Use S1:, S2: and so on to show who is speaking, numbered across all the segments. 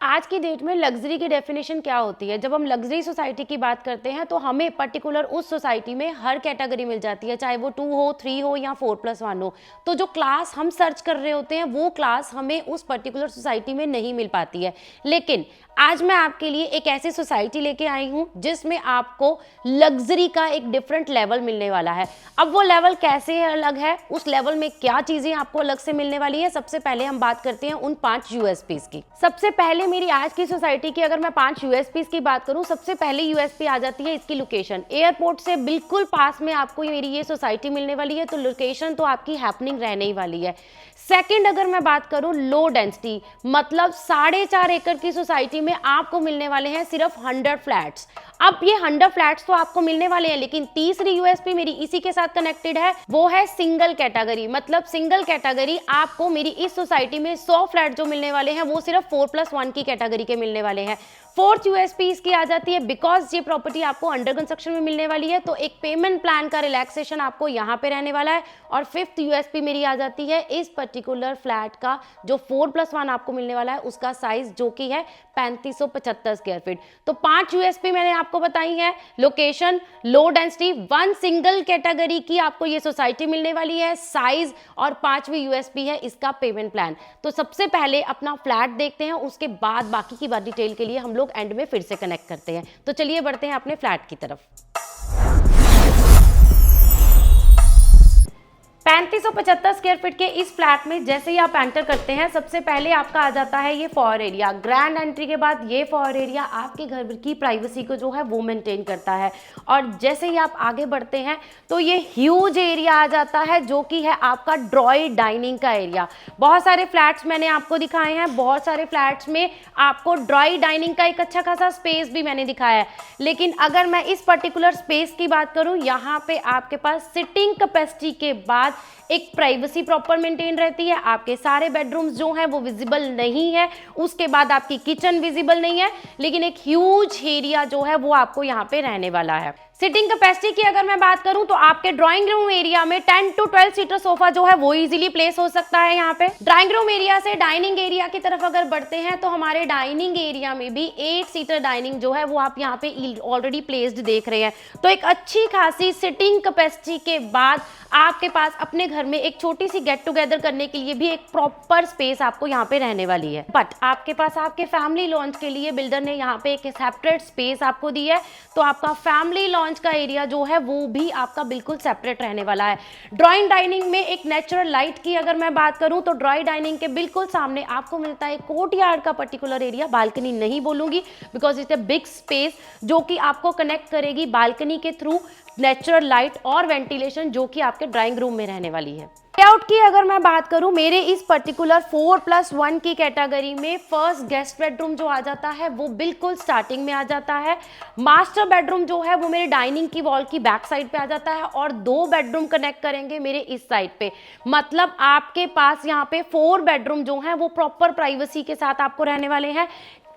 S1: आज की डेट में लग्जरी की डेफिनेशन क्या होती है? जब हम लग्जरी सोसाइटी की बात करते हैं तो हमें पर्टिकुलर उस सोसाइटी में हर कैटेगरी मिल जाती है, चाहे वो 2 हो, 3 हो या 4+1 हो। तो जो क्लास हम सर्च कर रहे होते हैं वो क्लास हमें उस पर्टिकुलर सोसाइटी में नहीं मिल पाती है। लेकिन आज मैं आपके लिए एक ऐसी सोसाइटी लेके आई हूँ जिसमें आपको लग्जरी का एक डिफरेंट लेवल मिलने वाला है। अब वो लेवल कैसे अलग है, उस लेवल में क्या चीजें आपको अलग से मिलने वाली है, सबसे पहले हम बात करते हैं उन 5 यूएसपीज की। सबसे पहले मेरी आज की सोसाइटी की अगर मैं 5 यूएसपीज की बात करूं, सबसे पहले यूएसपी आ जाती है इसकी लोकेशन। एयरपोर्ट से बिल्कुल पास में आपको मेरी ये सोसाइटी मिलने वाली है, तो लोकेशन तो आपकी हैपनिंग रहने ही वाली है। सेकंड अगर मैं बात करूं लो डेंसिटी, मतलब 4.5 एकड़ की सोसाइटी में आपको मिलने वाले हैं सिर्फ 100 फ्लैट्स। अब ये 100 फ्लैट्स तो आपको मिलने वाले हैं, लेकिन तीसरी यूएसपी मेरी इसी के साथ कनेक्टेड है, वो है सिंगल कैटेगरी। मतलब सिंगल कैटेगरी आपको मेरी इस सोसाइटी में 100 फ्लैट जो मिलने वाले हैं वो सिर्फ 4+1 की कैटेगरी के मिलने वाले हैं। फोर्थ यूएसपी इसकी आ जाती है, बिकॉज ये प्रॉपर्टी आपको अंडर कंस्ट्रक्शन में मिलने वाली है तो एक पेमेंट प्लान का रिलैक्सेशन आपको यहाँ पे रहने वाला है। और फिफ्थ यूएसपी मेरी आ जाती है इस पर्टिकुलर फ्लैट का जो 4+1 आपको मिलने वाला है उसका साइज जो कि है 3575 स्क्वायर फीट। तो 5 यूएसपी मैंने आपको बताई है, location, low density, 1 single category की आपको ये सोसाइटी मिलने वाली है, साइज, और 5वीं यूएसपी है इसका पेमेंट प्लान। तो सबसे पहले अपना फ्लैट देखते हैं, उसके बाद बाकी की बात डिटेल के लिए हम लोग एंड में फिर से कनेक्ट करते हैं। तो चलिए बढ़ते हैं अपने फ्लैट की तरफ। 3575 स्क्वायर फीट के इस फ्लैट में जैसे ही आप एंटर करते हैं सबसे पहले आपका आ जाता है ये फॉर एरिया। ग्रैंड एंट्री के बाद ये फॉर एरिया आपके घर की प्राइवेसी को जो है वो मेंटेन करता है। और जैसे ही आप आगे बढ़ते हैं तो ये ह्यूज एरिया आ जाता है जो कि है आपका ड्रॉई डाइनिंग का एरिया। बहुत सारे फ्लैट्स मैंने आपको दिखाए हैं, बहुत सारे फ्लैट्स में आपको ड्रॉई डाइनिंग का एक अच्छा खासा स्पेस भी मैंने दिखाया है, लेकिन अगर मैं इस पर्टिकुलर स्पेस की बात करूं, यहाँ पे आपके पास सिटिंग कैपेसिटी के बाद एक प्राइवेसी प्रॉपर मेंटेन रहती है। आपके सारे बेडरूम्स जो हैं वो विजिबल नहीं है, उसके बाद आपकी किचन विजिबल नहीं है, लेकिन एक ह्यूज एरिया जो है वो आपको यहाँ पे रहने वाला है। सिटिंग कैपेसिटी की अगर मैं बात करूं तो आपके ड्राइंग रूम एरिया में 10 to 12 सीटर सोफा जो है वो इजीली प्लेस हो सकता है। यहाँ पे ड्राइंग रूम एरिया से डाइनिंग एरिया की तरफ अगर बढ़ते हैं तो हमारे डाइनिंग एरिया में भी 8 सीटर डाइनिंग जो है वो आप यहाँ पे ऑलरेडी प्लेस्ड देख रहे हैं। तो एक अच्छी खासी सिटिंग कैपेसिटी के बाद आपके पास अपने घर में एक छोटी सी गेट टुगेदर करने के लिए भी एक प्रॉपर स्पेस आपको यहाँ पे रहने वाली है। बट आपके पास आपके फैमिली लॉन्च के लिए बिल्डर ने यहाँ पे एक सेपरेट स्पेस आपको दी है, तो आपका फैमिली लॉन्च का एरिया जो है वो भी आपका बिल्कुल सेपरेट रहने वाला है। ड्राइंग डाइनिंग में एक नेचुरल लाइट की अगर मैं बात करूं तो ड्राई डाइनिंग के बिल्कुल सामने आपको मिलता है कोर्टयार्ड का पर्टिकुलर एरिया। बालकनी नहीं बोलूंगी because it's a big space जो कि आपको कनेक्ट करेगी बालकनी के थ्रू नेचुरल लाइट और वेंटिलेशन जो कि आपके ड्राइंग रूम में रहने वाली है। लेआउट की अगर मैं बात करूं, मेरे इस पर्टिकुलर 4+1 की कैटेगरी में फर्स्ट गेस्ट बेडरूम जो आ जाता है वो बिल्कुल स्टार्टिंग में आ जाता है। मास्टर बेडरूम जो है वो मेरे डाइनिंग की वॉल की बैक साइड पे आ जाता है और 2 बेडरूम कनेक्ट करेंगे मेरे इस साइड पे। मतलब आपके पास यहाँ पे 4 बेडरूम जो हैं वो प्रॉपर प्राइवेसी के साथ आपको रहने वाले हैं।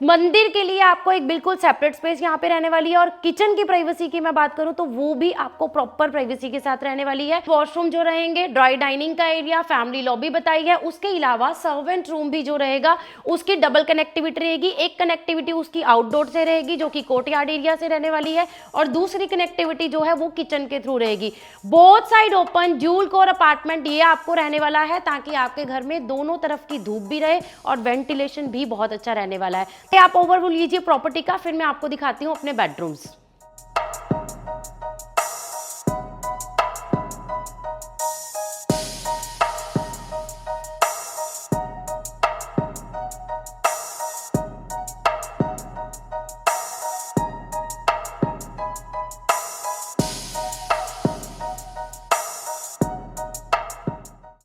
S1: मंदिर के लिए आपको एक बिल्कुल सेपरेट स्पेस यहाँ पे रहने वाली है। और किचन की प्राइवेसी की मैं बात करूँ तो वो भी आपको प्रॉपर प्राइवेसी के साथ रहने वाली है। वॉशरूम जो रहेंगे, ड्राई डाइनिंग का एरिया, फैमिली लॉबी बताई है, उसके अलावा सर्वेंट रूम भी जो रहेगा उसकी डबल कनेक्टिविटी रहेगी। एक कनेक्टिविटी उसकी आउटडोर से रहेगी जो कि कोर्टयार्ड एरिया से रहने वाली है, और दूसरी कनेक्टिविटी जो है वो किचन के थ्रू रहेगी। Both side open dual core apartment ये आपको रहने वाला है ताकि आपके घर में दोनों तरफ की धूप भी रहे और वेंटिलेशन भी बहुत अच्छा रहने वाला है। आप ओवरव्यू लीजिए प्रॉपर्टी का, फिर मैं आपको दिखाती हूँ अपने बेडरूम्स।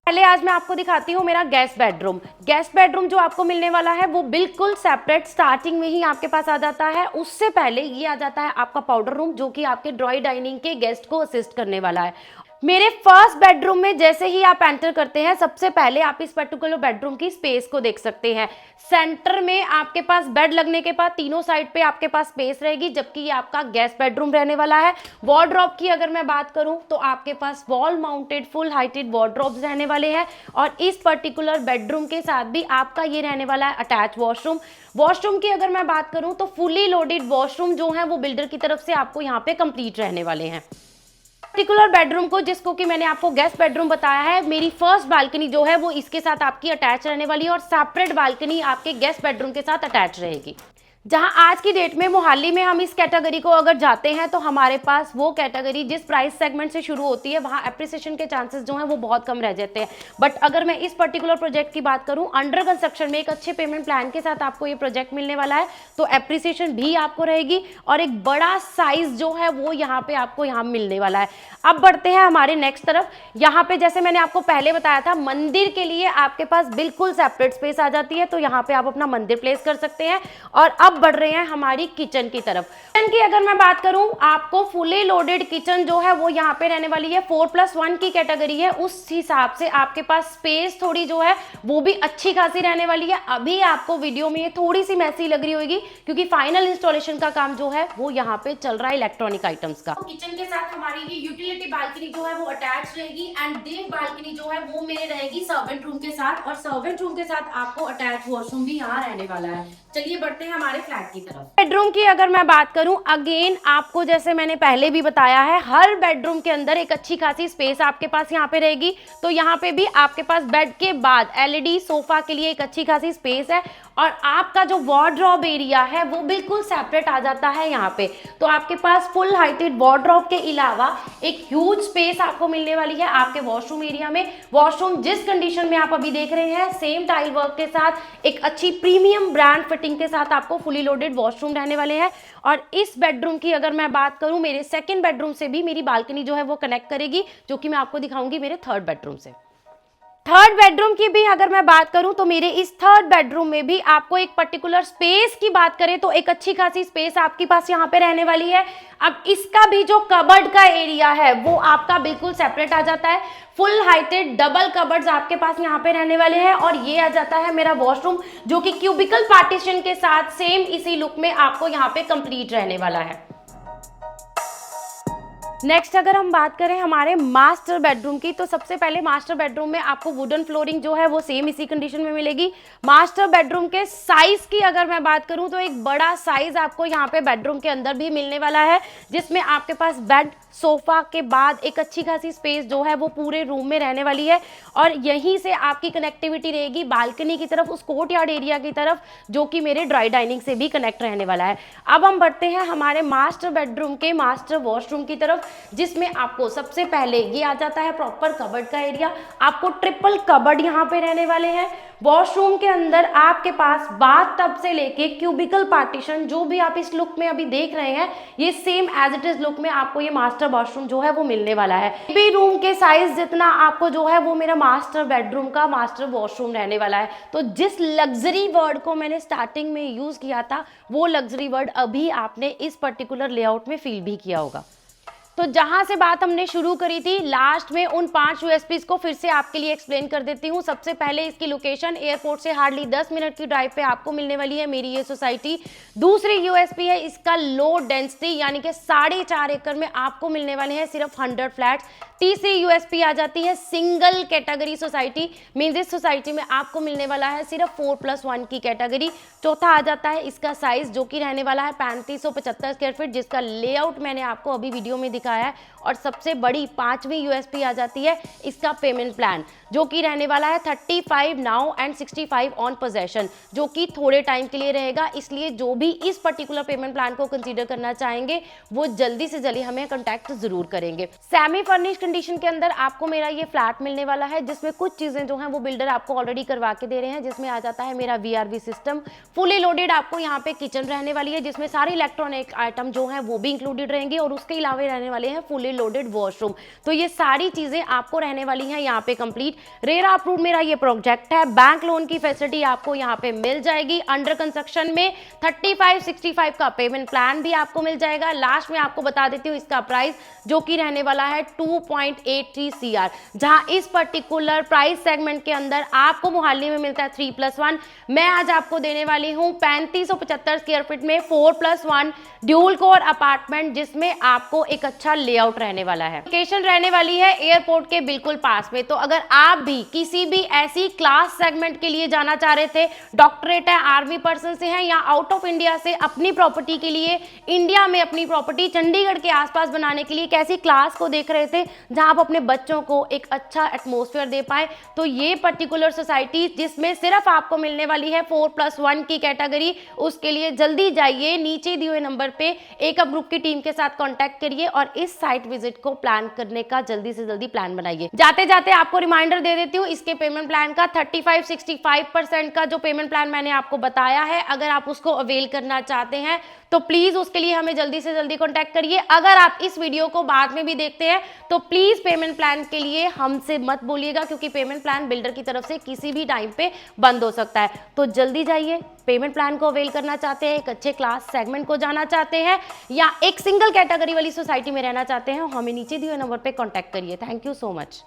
S1: पहले आज मैं आपको दिखाती हूँ मेरा गेस्ट बेडरूम। गेस्ट बेडरूम जो आपको मिलने वाला है वो बिल्कुल सेपरेट स्टार्टिंग में ही आपके पास आ जाता है। उससे पहले ये आ जाता है आपका पाउडर रूम जो कि आपके ड्रॉई डाइनिंग के गेस्ट को असिस्ट करने वाला है। मेरे फर्स्ट बेडरूम में जैसे ही आप एंटर करते हैं, सबसे पहले आप इस पर्टिकुलर बेडरूम की स्पेस को देख सकते हैं। सेंटर में आपके पास बेड लगने के बाद तीनों साइड पे आपके पास स्पेस रहेगी, जबकि ये आपका गेस्ट बेडरूम रहने वाला है। वार्डरोब की अगर मैं बात करूं तो आपके पास wall mounted full heighted wardrobes रहने वाले हैं, और इस पर्टिकुलर बेडरूम के साथ भी आपका ये रहने वाला है अटैच वॉशरूम। वॉशरूम की अगर मैं बात करूं तो फुली लोडेड वॉशरूम जो है वो बिल्डर की तरफ से आपको यहाँ पे कंप्लीट रहने वाले हैं। पर्टिकुलर बेडरूम को, जिसको कि मैंने आपको गेस्ट बेडरूम बताया है, मेरी फर्स्ट बालकनी जो है वो इसके साथ आपकी अटैच रहने वाली है, और सेपरेट बालकनी आपके गेस्ट बेडरूम के साथ अटैच रहेगी। जहां आज की डेट में मोहाली में हम इस कैटेगरी को अगर जाते हैं तो हमारे पास वो कैटेगरी जिस प्राइस सेगमेंट से शुरू होती है वहां एप्रिसिएशन के चांसेस जो हैं वो बहुत कम रह जाते हैं। बट अगर मैं इस पर्टिकुलर प्रोजेक्ट की बात करूं, अंडर कंस्ट्रक्शन में एक अच्छे पेमेंट प्लान के साथ आपको ये प्रोजेक्ट मिलने वाला है, तो एप्रिसिएशन भी आपको रहेगी और एक बड़ा साइज जो है वो यहाँ पे आपको यहाँ मिलने वाला है। अब बढ़ते हैं हमारे नेक्स्ट तरफ। यहाँ पे जैसे मैंने आपको पहले बताया था, मंदिर के लिए आपके पास बिल्कुल सेपरेट स्पेस आ जाती है, तो यहाँ पे आप अपना मंदिर प्लेस कर सकते हैं। और अब बढ़ रहे हैं हमारी किचन की तरफ। किचन की अगर मैं बात करूं, आपको फुली लोडेड किचन जो है वो यहाँ पे रहने वाली है, 4+1 की कैटेगरी है, उस हिसाब से आपके पास स्पेस थोड़ी जो है वो भी अच्छी खासी रहने वाली है। अभी आपको वीडियो में ये थोड़ी सी मैसी लग रही होगी क्योंकि फाइनल इंस्टॉलेशन का काम जो है वो यहाँ पे चल रहा है इलेक्ट्रॉनिक आइटम्स का। किचन के साथ हमारी ये यूटिलिटी बालकनी जो है वो अटैच रहेगी, एंड देव बालकनी जो है वो मेरे रहेगी सर्वेंट रूम के साथ, और सर्वेंट रूम के साथ आपको अटैच वॉशरूम भी यहाँ रहने वाला है। चलिए बढ़ते हैं हमारे फ्लैट की तरफ। बेडरूम की अगर मैं बात करूं, अगेन आपको जैसे मैंने पहले भी बताया है, हर बेडरूम के अंदर एक अच्छी खासी स्पेस आपके पास यहाँ पे रहेगी। तो यहाँ पे भी आपके पास बेड के बाद एलईडी सोफा के लिए एक अच्छी खासी स्पेस है, और आपका जो वार्डरोब एरिया है वो बिल्कुल सेपरेट आ जाता है यहाँ पे। तो आपके पास फुल हाइटेड वार्डरोब के अलावा एक ह्यूज स्पेस आपको मिलने वाली है आपके वॉशरूम एरिया में। वॉशरूम जिस कंडीशन में आप अभी देख रहे हैं, सेम टाइल वर्क के साथ एक अच्छी प्रीमियम ब्रांड फिटिंग के साथ आपको फुली लोडेड वॉशरूम रहने वाले हैं। और इस बेडरूम की अगर मैं बात करूं, मेरे सेकंड बेडरूम से भी मेरी बालकनी जो है वो कनेक्ट करेगी, जो कि मैं आपको दिखाऊंगी मेरे थर्ड बेडरूम से। थर्ड बेडरूम की भी अगर मैं बात करूं तो मेरे इस थर्ड बेडरूम में भी आपको एक पर्टिकुलर स्पेस की बात करें तो एक अच्छी खासी स्पेस आपके पास यहाँ पे रहने वाली है। अब इसका भी जो कबर्ड का एरिया है वो आपका बिल्कुल सेपरेट आ जाता है। फुल हाइटेड डबल कबर्ड्स आपके पास यहाँ पे रहने वाले हैं, और ये आ जाता है मेरा वॉशरूम, जो कि क्यूबिकल पार्टीशन के साथ सेम इसी लुक में आपको यहाँ पे कंप्लीट रहने वाला है। नेक्स्ट अगर हम बात करें हमारे मास्टर बेडरूम की, तो सबसे पहले मास्टर बेडरूम में आपको वुडन फ्लोरिंग जो है वो सेम इसी कंडीशन में मिलेगी। मास्टर बेडरूम के साइज की अगर मैं बात करूं तो एक बड़ा साइज आपको यहाँ पे बेडरूम के अंदर भी मिलने वाला है, जिसमें आपके पास बेड सोफा के बाद एक अच्छी खासी स्पेस जो है वो पूरे रूम में रहने वाली है, और यहीं से आपकी कनेक्टिविटी रहेगी बालकनी की तरफ, उस कोर्ट यार्ड एरिया की तरफ, जो कि मेरे ड्राई डाइनिंग से भी कनेक्ट रहने वाला है। अब हम बढ़ते हैं हमारे मास्टर बेडरूम के मास्टर वॉशरूम की तरफ, जिसमें आपको सबसे पहले ये आ जाता है प्रॉपर कबर्ड का एरिया। आपको ट्रिपल कबर्ड यहाँ पे रहने वाले हैं। वॉशरूम के अंदर आपके पास बाथ टब से लेके क्यूबिकल पार्टीशन, जो भी आप इस लुक में अभी देख रहे हैं, ये same as it is look में आपको ये मास्टर वॉशरूम जो है वो मिलने वाला है। भी रूम के साइज जितना आपको जो है वो मेरा मास्टर बेडरूम का मास्टर वॉशरूम रहने वाला है। तो जिस लग्जरी वर्ड को मैंने स्टार्टिंग में यूज किया था, वो लग्जरी वर्ड अभी आपने इस पर्टिकुलर लेआउट में फील भी किया होगा। तो जहां से बात हमने शुरू करी थी, लास्ट में उन 5 यूएसपीज को फिर से आपके लिए एक्सप्लेन कर देती हूँ। सबसे पहले इसकी लोकेशन एयरपोर्ट से हार्डली 10 मिनट की ड्राइव पे आपको मिलने वाली है मेरी ये सोसाइटी। दूसरी यूएसपी है इसका लो डेंसिटी, यानी कि 4.5 एकड़ में आपको मिलने वाले हैं सिर्फ 100 फ्लैट्स। तीसरी यूएसपी आ जाती है सिंगल कैटेगरी सोसाइटी, मींस इस सोसाइटी में आपको मिलने वाला है सिर्फ 4+1 की कैटेगरी। चौथा आ जाता है इसका साइज, जो कि रहने वाला है 3575 स्क्वायर फीट, जिसका लेआउट मैंने आपको अभी वीडियो में दिखाया है। और सबसे बड़ी 5वीं यूएसपी आ जाती है इसका पेमेंट प्लान, जो कि रहने वाला है 35 नाउ एंड 65 ऑन पोजेशन, जो कि थोड़े टाइम के लिए रहेगा। इसलिए जो भी इस पर्टिकुलर पेमेंट प्लान को कंसीडर करना चाहेंगे वो जल्दी से जल्दी हमें कांटेक्ट जरूर करेंगे। सेमी फर्निश्ड कंडीशन के अंदर आपको मेरा ये फ्लैट मिलने वाला है, जिसमें कुछ चीजें जो हैं वो बिल्डर आपको ऑलरेडी करवा के दे रहे हैं, जिसमें आ जाता है मेरा वीआरवी सिस्टम। फुली लोडेड आपको यहाँ पे किचन रहने वाली है, जिसमें सारे इलेक्ट्रॉनिक आइटम जो हैं वो भी इंक्लूडेड रहेंगे, और उसके अलावा रहने वाले हैं फुली लोडेड वॉशरूम। तो ये सारी चीजें आपको रहने वाली हैं यहाँ पे कंप्लीट। रेरा अप्रूव्ड मेरा ये प्रोजेक्ट है। बैंक लोन की फैसिलिटी आपको यहाँ पे मिल जाएगी। अंडर कंस्ट्रक्शन में 3565 का पेमेंट प्लान भी आपको मिल जाएगा। लास्ट में आपको बता देती हूँ इसका प्राइस जो कि रहने वाला है 2.83 CR, जहां इस पर्टिकुलर प्राइस सेगमेंट के अंदर आपको मोहाली में मिलता है 3+1। मैं आज आपको देने वाली हूं 3575 स्क्वायर फीट में 4+1 ड्यूल कोर अपार्टमेंट, जिसमें आपको एक अच्छा लेआउट रहने वाला है। लोकेशन रहने वाली है एयरपोर्ट के बिल्कुल पास में। तो अगर आप भी किसी भी ऐसी क्लास सेगमेंट के लिए जाना चाह रहे थे, डॉक्टरेट है, आर्मी पर्सन से हैं, या आउट ऑफ इंडिया से अपनी प्रॉपर्टी के लिए इंडिया में अपनी प्रॉपर्टी चंडीगढ़ के आसपास बनाने के लिए ऐसी क्लास को देख रहे थे जहां आप अपने बच्चों को एक अच्छा एटमॉस्फेयर दे पाए, तो ये पर्टिकुलर सोसाइटी जिसमें सिर्फ आपको मिलने वाली है 4+1 की कैटेगरी, उसके लिए जल्दी जाइए, नीचे दिए हुए नंबर पे एक ग्रुप की टीम के साथ कांटेक्ट करिए और इस साइट विजिट को प्लान करने का जल्दी से जल्दी प्लान बनाइए। जाते जाते आपको रिमाइंडर दे देती हूँ इसके पेमेंट प्लान का। 35-65% का जो पेमेंट प्लान मैंने आपको बताया है, अगर आप उसको अवेल करना चाहते हैं तो प्लीज उसके लिए हमें जल्दी से जल्दी कांटेक्ट करिए। अगर आप इस वीडियो को बाद में भी देखते हैं तो प्लीज पेमेंट प्लान के लिए हमसे मत बोलिएगा, क्योंकि पेमेंट प्लान बिल्डर की तरफ से किसी भी टाइम पे बंद हो सकता है। तो जल्दी जाइए, पेमेंट प्लान को अवेल करना चाहते हैं, एक अच्छे क्लास सेगमेंट को जाना चाहते हैं, या एक सिंगल कैटेगरी वाली सोसाइटी में रहना चाहते हैं, हमें नीचे दिए नंबर पे कांटेक्ट करिए। Thank you so much.